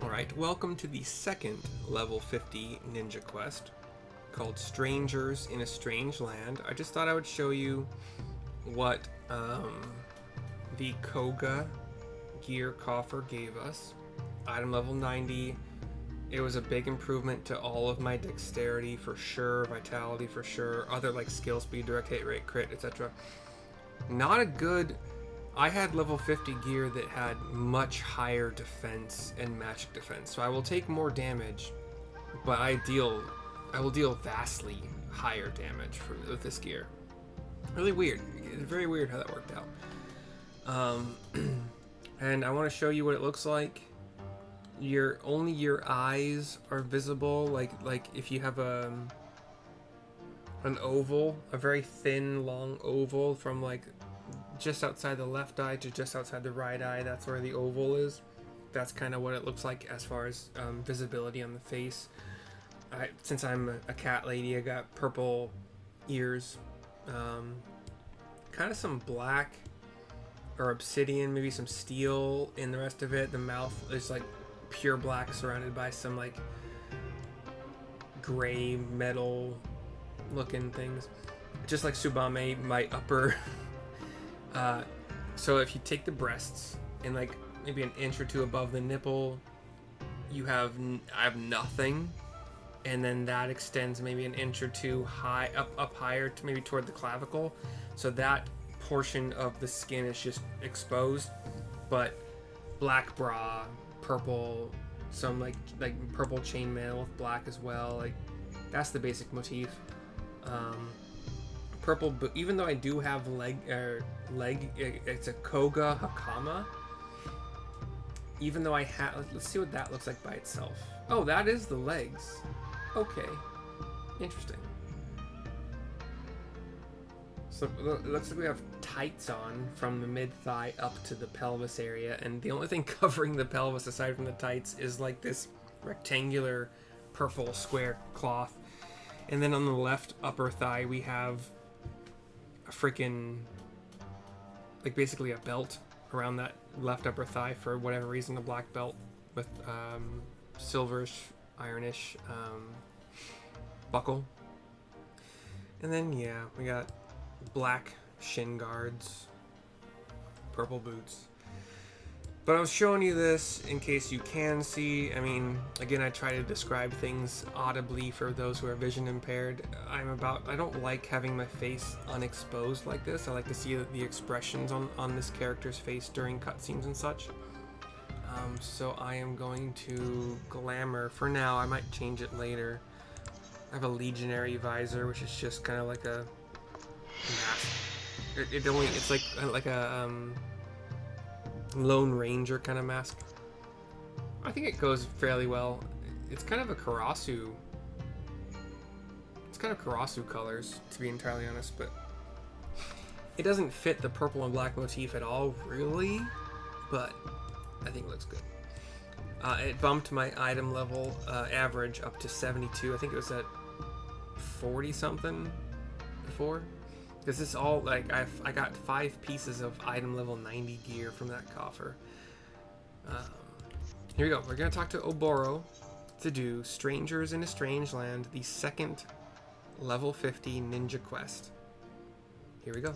Alright, welcome to the second level 50 ninja quest called Strangers in a Strange Land. I just thought I would show you what the Koga gear coffer gave us. Item level 90. It was a big improvement to all of my dexterity for sure, vitality for sure, other like skill speed, direct hit rate, crit, etc. Not a good... I had level 50 gear that had much higher defense and magic defense, so I will take more damage, but I will deal vastly higher damage with this gear. Really weird. It's very weird how that worked out. And I want to show you what it looks like. Only your eyes are visible, like if you have an oval, a very thin, long oval from like just outside the left eye to just outside the right eye. That's where the oval is. That's kind of what it looks like as far as visibility on the face. Since I'm a cat lady, I got purple ears, kind of some black or obsidian, maybe some steel in the rest of it. The mouth is like pure black surrounded by some like gray metal looking things, just like Tsubame, my upper. So if you take the breasts and like maybe an inch or two above the nipple, I have nothing, and then that extends maybe an inch or two high up higher to maybe toward the clavicle. So that portion of the skin is just exposed, but black bra, purple, some like purple chainmail with black as well. Like that's the basic motif. Purple, but even though I do have leg, it's a Koga Hakama. Even though I have, let's see what that looks like by itself. Oh, that is the legs. Okay, interesting. So it looks like we have tights on from the mid thigh up to the pelvis area, and the only thing covering the pelvis aside from the tights is like this rectangular purple square cloth. And then on the left upper thigh we have freaking like basically a belt around that left upper thigh for whatever reason, a black belt with silverish, ironish buckle. And then yeah, we got black shin guards, purple boots. But I was showing you this in case you can see. I mean, again, I try to describe things audibly for those who are vision impaired. I don't like having my face unexposed like this. I like to see the expressions on this character's face during cutscenes and such. So I am going to glamour for now. I might change it later. I have a legionary visor, which is just kind of like a mask. It's like a Lone Ranger kind of mask. I think it goes fairly well. It's kind of a Karasu. It's kind of Karasu colors, to be entirely honest, but it doesn't fit the purple and black motif at all, really, but I think it looks good. It bumped my item level average up to 72. I think it was at 40 something before. Because this all, like, I got 5 pieces of item level 90 gear from that coffer. Here we go. We're going to talk to Oboro to do Strangers in a Strange Land, the second level 50 ninja quest. Here we go.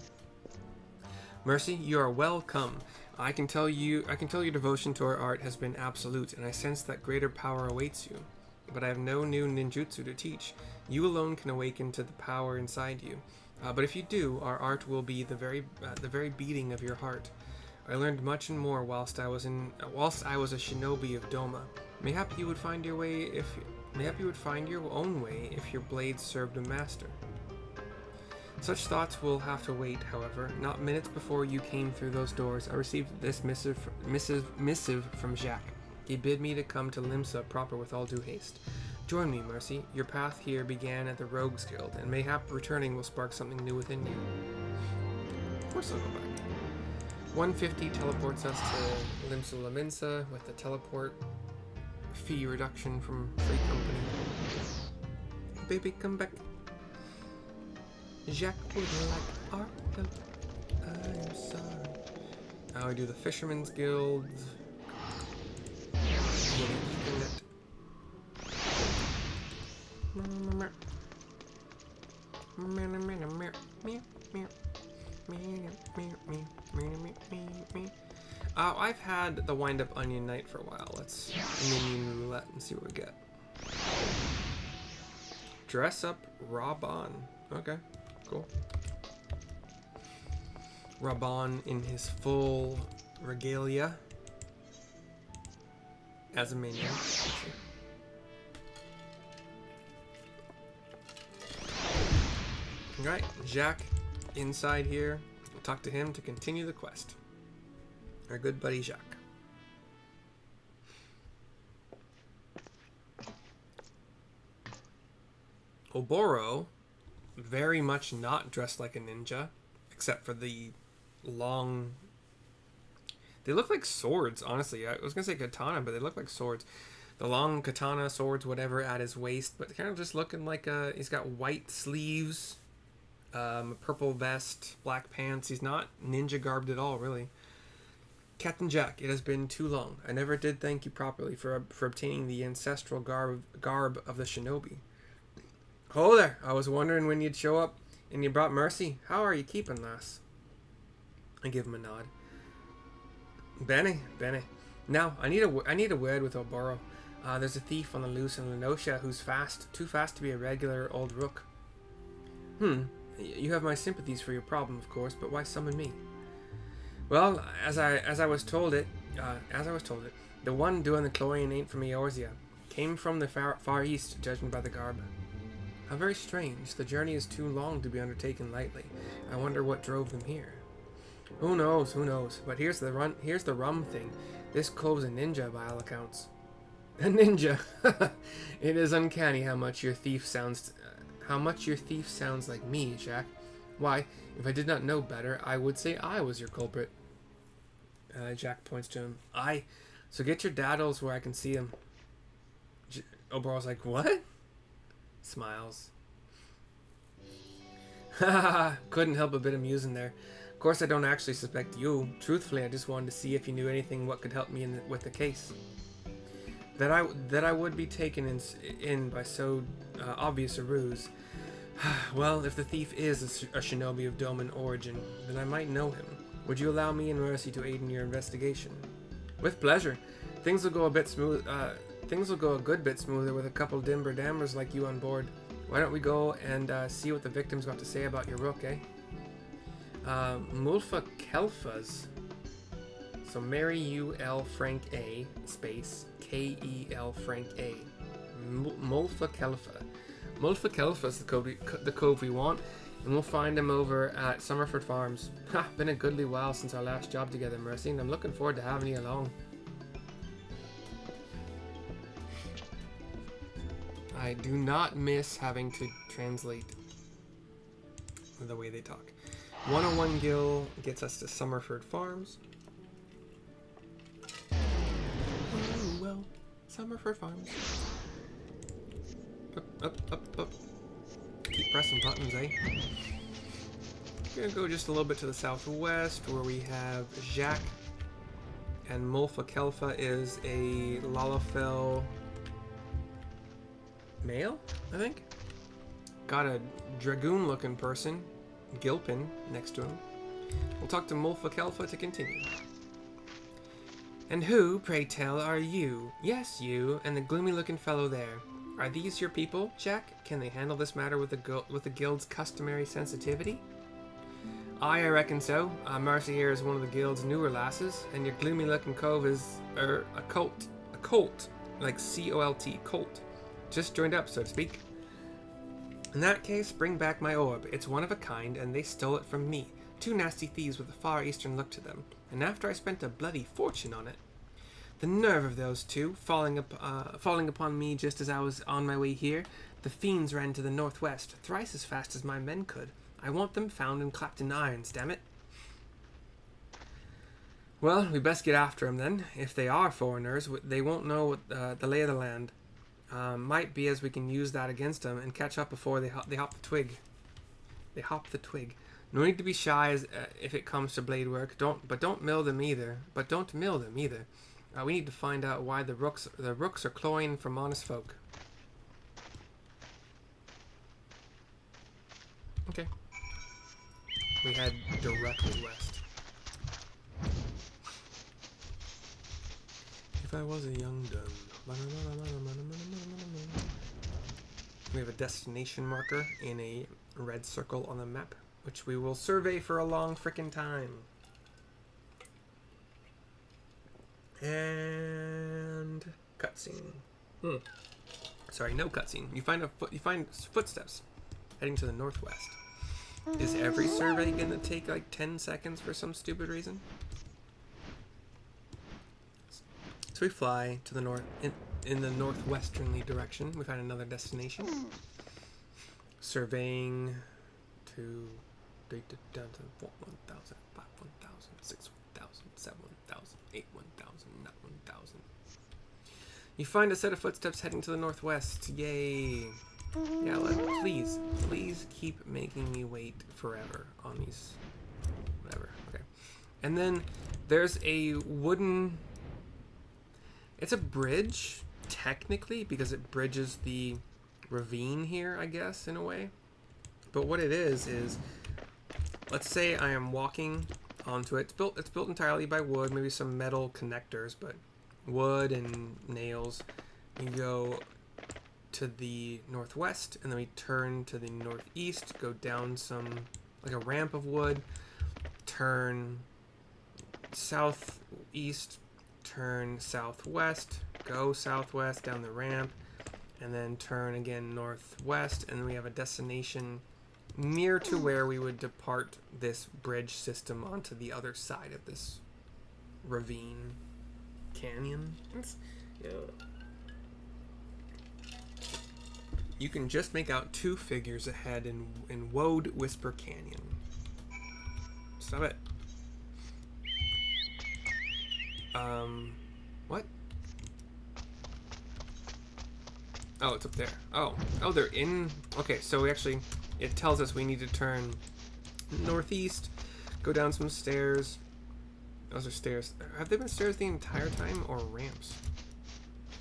Mercy, you are welcome. I can tell your devotion to our art has been absolute, and I sense that greater power awaits you. But I have no new ninjutsu to teach. You alone can awaken to the power inside you. But if you do, our art will be the very beating of your heart. I learned much and more whilst I was a shinobi of Doma. Mayhap you would find your own way if your blade served a master. Such thoughts will have to wait, however. Not minutes before you came through those doors, I received this missive from Jacke. He bid me to come to Limsa proper with all due haste. Join me, Mercy. Your path here began at the Rogues Guild, and mayhap returning will spark something new within you. Of course I'll go back. 150 teleports us to Limsa Laminsa with the teleport fee reduction from Free Company. Baby, come back. Jacke would like our help. I'm sorry. Now we do the Fisherman's Guild. I've had the wind-up onion night for a while. Let's minion roulette and see what we get. Dress up Raban. Okay, cool. Raban in his full regalia as a minion. Alright, Jacke inside here. We'll talk to him to continue the quest. Our good buddy Jacke. Oboro, very much not dressed like a ninja, except for the long... They look like swords, honestly. I was going to say katana, but they look like swords. The long katana, swords, whatever, at his waist, but kind of just looking like a... He's got white sleeves, a purple vest, black pants. He's not ninja garbed at all, really. Captain Jacke, it has been too long. I never did thank you properly for obtaining the ancestral garb of the shinobi. Oh there, I was wondering when you'd show up, and you brought mercy. How are you keeping, lass? I give him a nod. Bene. Now, I need a word with Oboro. There's a thief on the loose in Lenosha who's too fast to be a regular old rook. You have my sympathies for your problem, of course, but why summon me? Well, as I was told it, the one doing the cloying ain't from Eorzea. Came from the far east, judging by the garb. How very strange. The journey is too long to be undertaken lightly. I wonder what drove them here. Who knows? But here's the rum thing. This cove's a ninja by all accounts. A ninja. It is uncanny how much your thief sounds like me, Jacke. Why, if I did not know better, I would say I was your culprit. Jacke points to him. Aye, so get your daddles where I can see him. Oboro's like, what? Smiles. Haha, couldn't help a bit amusing there. Of course, I don't actually suspect you. Truthfully, I just wanted to see if you knew anything what could help me with the case. That I would be taken in by so obvious a ruse. Well, if the thief is a shinobi of Doman origin, then I might know him. Would you allow me and Mercy to aid in your investigation? With pleasure. Things will go a good bit smoother with a couple dimber dammers like you on board. Why don't we go and see what the victim's got to say about your rook, eh? Mulfa Kelfas. So Mary U.L. Frank A. space K-E-L Frank A. Mulfa Kelfa. Mulfa Kelfa's the cove we want, and we'll find him over at Summerford Farms. Ha! Been a goodly while since our last job together, Mercy, and I'm looking forward to having you along. I do not miss having to translate the way they talk. 101 gil gets us to Summerford Farms. Oh, well, Summerford Farms. Up. Keep pressing buttons, eh? Gonna go just a little bit to the southwest where we have Jacke. And Mulfa Kelfa is a Lalafell male, I think. Got a dragoon looking person, Gilpin, next to him. We'll talk to Mulfa Kelfa to continue. And who, pray tell, are you? Yes, you, and the gloomy looking fellow there. Are these your people, Jacke? Can they handle this matter with the guild's customary sensitivity? Aye, I reckon so. Mercy here is one of the guild's newer lasses, and your gloomy-looking cove is a colt, like C-O-L-T, colt. Just joined up, so to speak. In that case, bring back my orb. It's one of a kind, and they stole it from me. Two nasty thieves with a far eastern look to them, and after I spent a bloody fortune on it. The nerve of those two, falling upon me just as I was on my way here. The fiends ran to the northwest, thrice as fast as my men could. I want them found and clapped in irons, damn it. Well, we best get after them then. If they are foreigners, they won't know what, the lay of the land. Might be as we can use that against them and catch up before they hop the twig. They hop the twig. No need to be shy if it comes to blade work. Don't mill them either. We need to find out why the rooks are cloying from honest folk. We head directly west. If I was a young gun. We have a destination marker in a red circle on the map, which we will survey for a long frickin' time. And cutscene. Sorry, no cutscene. You find footsteps heading to the northwest. Is every survey gonna take like 10 seconds for some stupid reason? So we fly to the north in the northwesterly direction. We find another destination. Surveying to 3,000, 4,1,000, 5,1,000, 6,1,000, 7,1,000, 8,1,000, 9,1,000. You find a set of footsteps heading to the northwest. Yay! Yeah, please keep making me wait forever on these. Whatever. Okay. And then there's a wooden. It's a bridge, technically, because it bridges the ravine here, I guess, in a way. But what it is, let's say I am walking onto it. It's built entirely by wood, maybe some metal connectors, but wood and nails. You go to the northwest, and then we turn to the northeast, go down like a ramp of wood, turn southeast, turn southwest, go southwest down the ramp, and then turn again northwest, and then we have a destination near to where we would depart this bridge system onto the other side of this ravine canyon. You can just make out two figures ahead in Woad Whisper Canyon. Stop it. What? Oh, it's up there. Oh, they're in. Okay, so it tells us we need to turn northeast, go down some stairs. Those are stairs. Have they been stairs the entire time or ramps?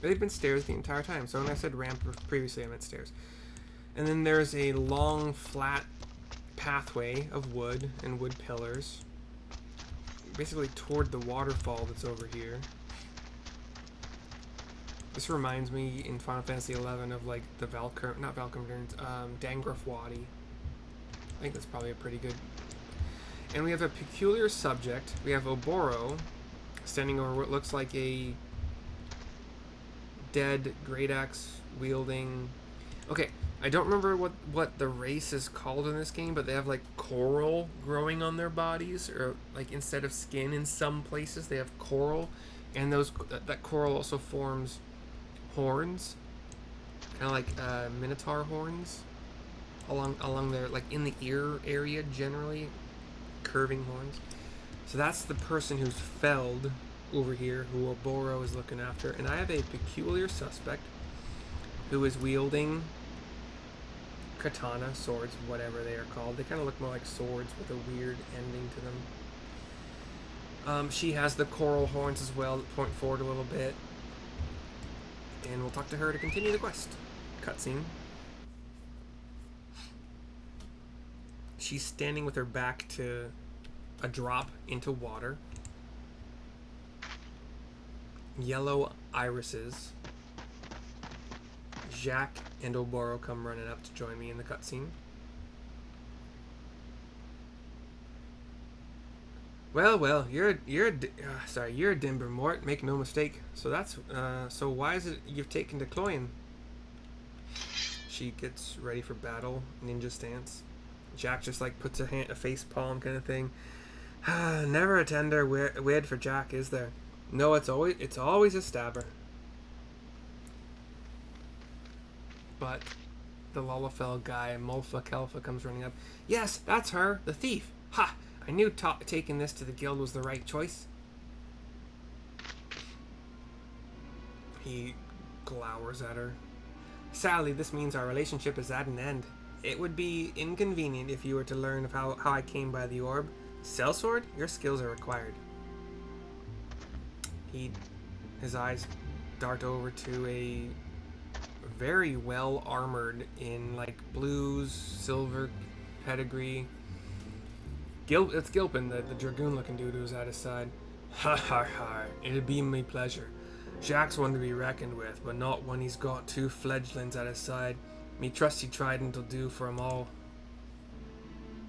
They've been stairs the entire time. So when I said ramp previously, I meant stairs. And then there's a long, flat pathway of wood and wood pillars, basically toward the waterfall that's over here. This reminds me in Final Fantasy XI of like the Dangraf Wadi. I think that's probably a pretty good. And we have a peculiar subject. We have Oboro standing over what looks like a dead great axe wielding. Okay, I don't remember what the race is called in this game, but they have like coral growing on their bodies, or like instead of skin in some places they have coral, and that coral also forms horns, kind of like minotaur horns along their, like in the ear area, generally curving horns. So that's the person who's felled over here, who Oboro is looking after. And I have a peculiar suspect who is wielding katana, swords, whatever they are called. They kind of look more like swords with a weird ending to them. She has the coral horns as well that point forward a little bit. And we'll talk to her to continue the quest. Cutscene. She's standing with her back to a drop into water. Yellow irises. Jacke and Oboro come running up to join me in the cutscene. Well, you're a Dimber Mort, make no mistake. So so why is it you've taken to cloying? She gets ready for battle, ninja stance. Jacke just like puts a face palm kind of thing. Never a tender wed for Jacke, is there? No, it's always a stabber. But the Lullafell guy, Mulfa Kelfa, comes running up. Yes, that's her, the thief. Ha! I knew taking this to the guild was the right choice. He glowers at her. Sadly, this means our relationship is at an end. It would be inconvenient if you were to learn of how I came by the orb. Sellsword, your skills are required. His eyes dart over to a very well armored in like blues, silver pedigree, It's Gilpin, the dragoon-looking dude who's at his side. Ha ha ha, it'd be my pleasure. Jack's one to be reckoned with, but not when he's got two fledglings at his side. Me trusty trident'll do for 'em all.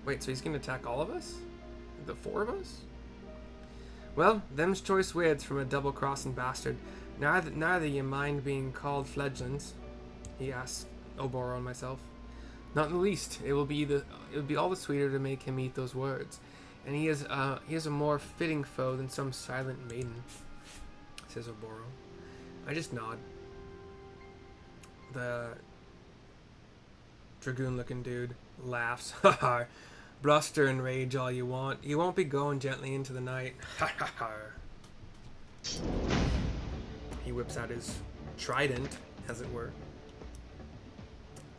Wait, so he's gonna attack all of us? The four of us? Well, them's choice words from a double-crossing bastard. Neither you mind being called fledglings? He asked Oboro and myself. Not in the least. It would be all the sweeter to make him eat those words. And he is a more fitting foe than some silent maiden, says Oboro. I just nod. The dragoon-looking dude laughs. Ha ha. Bluster and rage all you want. You won't be going gently into the night. Ha ha ha. He whips out his trident, as it were.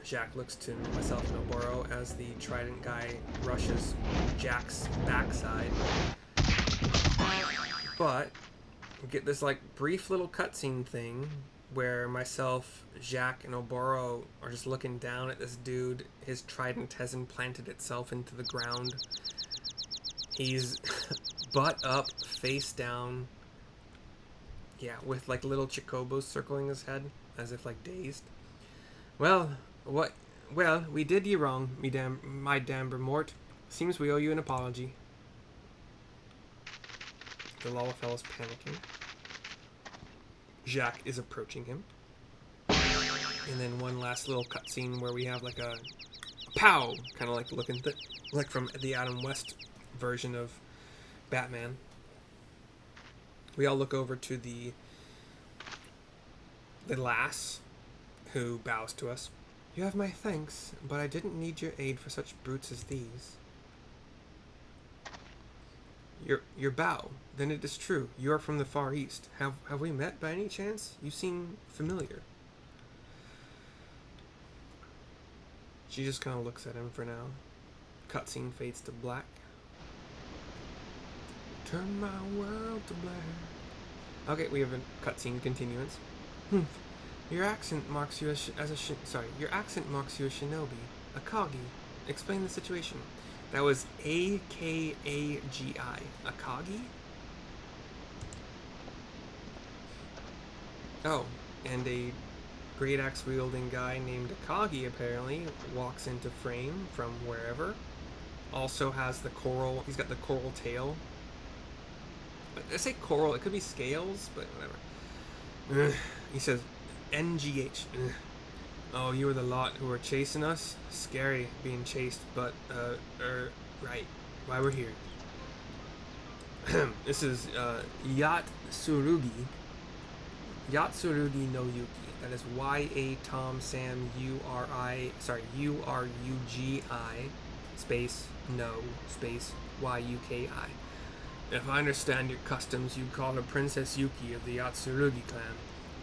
Jacke looks to myself and Oboro as the trident guy rushes Jack's backside. But we get this like brief little cutscene thing where myself, Jacke, and Oboro are just looking down at this dude. His trident has implanted itself into the ground. He's butt up, face down. Yeah, with like little chocobos circling his head, as if like dazed. Well, we did you wrong, my damn Mort. Seems we owe you an apology. The Lalafell is panicking. Jacke is approaching him. And then one last little cutscene where we have like a pow, kind of like looking like from the Adam West version of Batman. We all look over to the lass who bows to us. You have my thanks, but I didn't need your aid for such brutes as these. Your bow. Then it is true. You are from the Far East. Have we met by any chance? You seem familiar. She just kind of looks at him for now. Cutscene fades to black. Turn my world to black. Okay, we have a cutscene continuance. Your accent marks you your accent marks you a shinobi, a kagi. Explain the situation. That was A-K-A-G-I. Akagi? Oh, and a great axe wielding guy named Akagi apparently walks into frame from wherever. Also has the coral, he's got the coral tail. I say coral, it could be scales, but whatever. He says, NGH. Oh, you were the lot who were chasing us? Scary being chased, but, right. Why we're here. This is, Yatsurugi. Yatsurugi no Yuki. That is Y-A Tom Sam U-R-U-G-I space no space Y-U-K-I. If I understand your customs, you'd call her Princess Yuki of the Yatsurugi clan.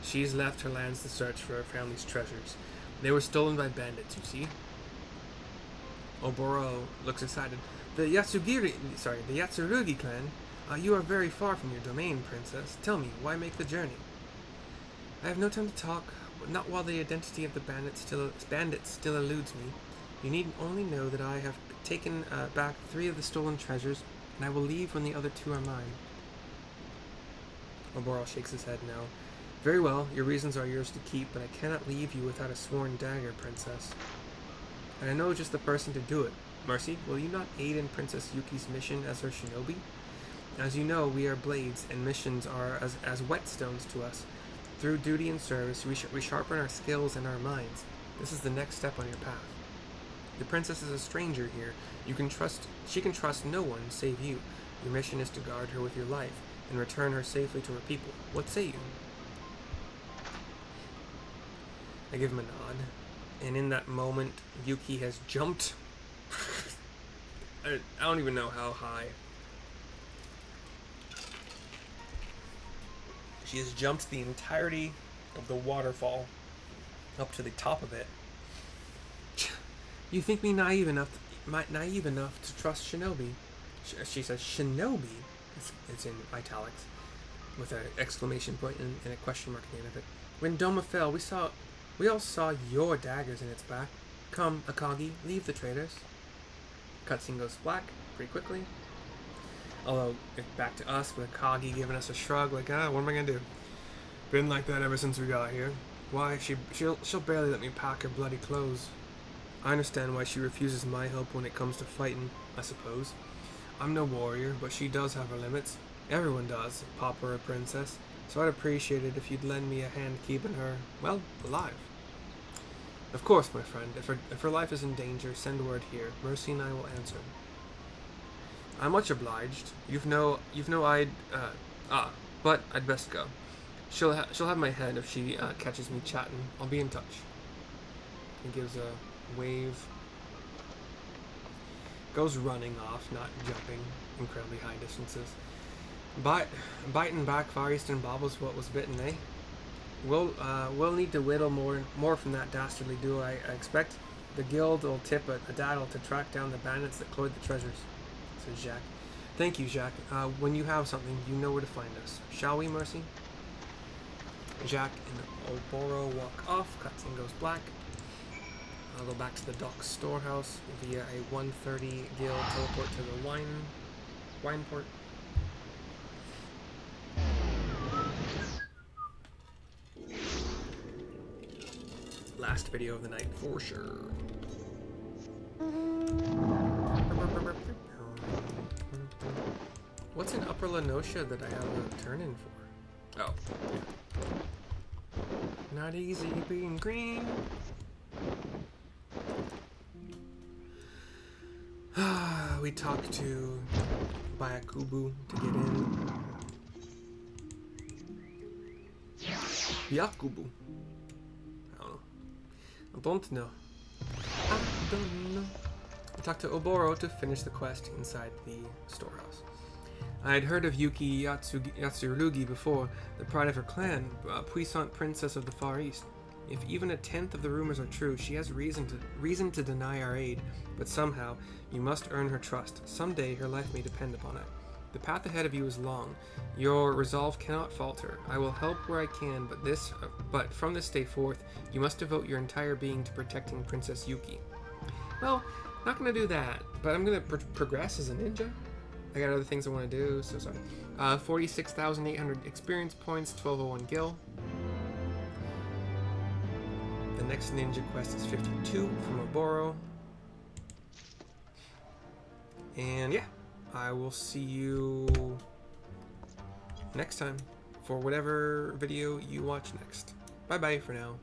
She's left her lands to search for her family's treasures. They were stolen by bandits, you see. Oboro looks excited. The Yatsurugi clan? You are very far from your domain, princess. Tell me, why make the journey? I have no time to talk, not while the identity of the bandit still eludes me. You need only know that I have taken back 3 of the stolen treasures, and I will leave when the other 2 are mine. Oboro shakes his head now. Very well, your reasons are yours to keep, but I cannot leave you without a sworn dagger, princess. And I know just the person to do it. Mercy, will you not aid in Princess Yuki's mission as her shinobi? As you know, we are blades, and missions are as whetstones to us. Through duty and service, we sharpen our skills and our minds. This is the next step on your path. The princess is a stranger here. She can trust no one save you. Your mission is to guard her with your life, and return her safely to her people. What say you? I give him a nod, and in that moment, Yuki has jumped. I don't even know how high. She has jumped the entirety of the waterfall up to the top of it. You think me naive enough to trust shinobi? She says shinobi. It's in italics with an exclamation point and a question mark at the end of it. When Doma fell, we all saw your daggers in its back. Come, Akagi, leave the traitors. Cutscene goes black, pretty quickly. Although, if back to us with Kagi giving us a shrug, like, what am I gonna do? Been like that ever since we got here. Why, she'll barely let me pack her bloody clothes. I understand why she refuses my help when it comes to fighting, I suppose. I'm no warrior, but she does have her limits. Everyone does, Papa or Princess. So I'd appreciate it if you'd lend me a hand keeping her, well, alive. Of course, my friend. If her life is in danger, send word here. Mercy and I will answer. I'm much obliged. You've no but I'd best go. She'll have my head if she catches me chatting. I'll be in touch. He gives a wave. Goes running off, not jumping incredibly high distances. Biting back Far Eastern Bobble's what was bitten, eh? We'll need to whittle more from that dastardly duo, I expect. The guild will tip a daddle to track down the bandits that cloyed the treasures, says Jacke. Thank you, Jacke. When you have something, you know where to find us. Shall we, Mercy? Jacke and Oboro walk off. Cutscene goes black. I'll go back to the dock storehouse via a 1:30 guild teleport to the wine port. Last video of the night for sure. What's in Upper Lenosha that I have a turn in for? Oh, yeah. Not easy being green. We talked to Bayakubu to get in. Yakubu. I don't know. I talked to Oboro to finish the quest inside the storehouse. I had heard of Yuki Yatsurugi before, the pride of her clan, puissant princess of the Far East. If even a tenth of the rumors are true, she has reason to deny our aid, but somehow you must earn her trust. Someday her life may depend upon it. The path ahead of you is long. Your resolve cannot falter. I will help where I can, but from this day forth, you must devote your entire being to protecting Princess Yuki. Well, not gonna do that, but I'm gonna progress as a ninja. I got other things I want to do, so sorry. 46,800 experience points, 1201 gil. The next ninja quest is 52 from Oboro. And yeah. I will see you next time for whatever video you watch next. Bye bye for now.